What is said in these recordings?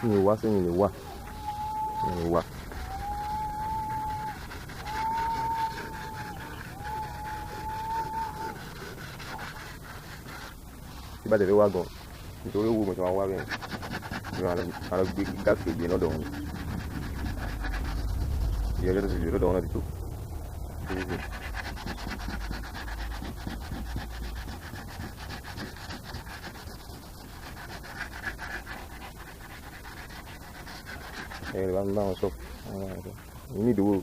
mi ò wá sẹ́yìn lè wà mi ò wá. Tí bá tẹ̀lé wá gan nítorí owó mo ti máa wá bẹ́ẹ̀ ni máa lọ gbé gáàsì kejì lọ́dọ̀ wọn ìyá ọjọ́ tó ti jù lọ́dọ̀ wọn náà ti tó. Ẹ̀rọ bá ń bá wọn sọ ní ìdòwò.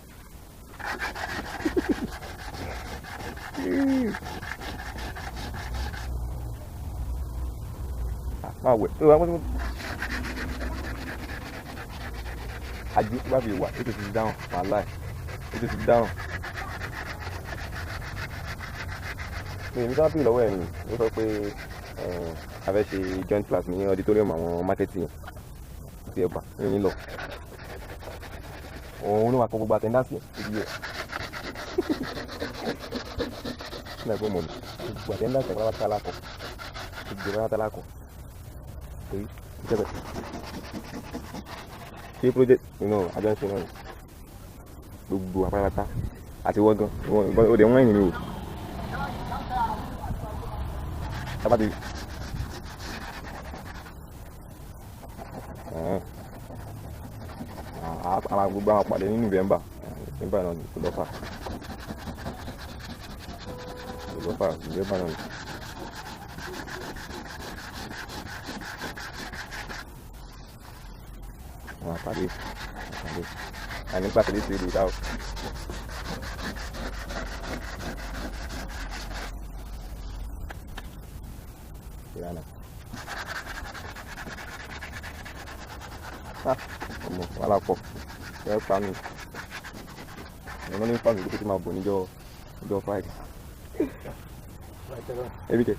Máa wẹ̀ ajé bá fi wà ètò ti dáhùn wàhálà ètò ti dáhùn. Èmi sábà pè lọ́wọ́ ẹ̀ ni ó sọ pé a fẹ́ ṣe joint class ní auditorium àwọn marketing yẹn ti ẹ̀bà ní lọ. Òun ló wà kó gbogbo attendance ìdí ẹ̀. Ní ẹ̀gbọ́n mọ̀ ní gbogbo attendance ẹ̀gbọ́n bá tálá kọ̀ gbogbo bá tálá kọ̀ torí ìjọba ṣé project àjọ ń ṣe náà gbogbo àpárátá àti wọ́n gan ó dẹ̀ wọ́n ẹ̀yìn ni o. Tábàdì àwọn gbogbo àwọn pàdé ní November náà ní lọ́fà November náà ní. Àwọn àpàdé àní pàtàkì sí ìlú ìdáwó. Ìlànà ọmọ wàhálà pọ̀ ẹ pa mi ọ̀nà ní pàmì kó tó máa bọ̀ níjọ́ Friday. Ebi kẹ.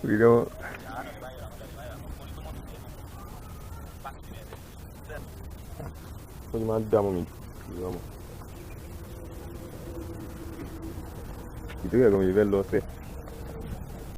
Video ó ti máa ń dààmú mi jù ìdókè ẹ̀gbọ́n mi fẹ́ lọ sẹ́ẹ̀.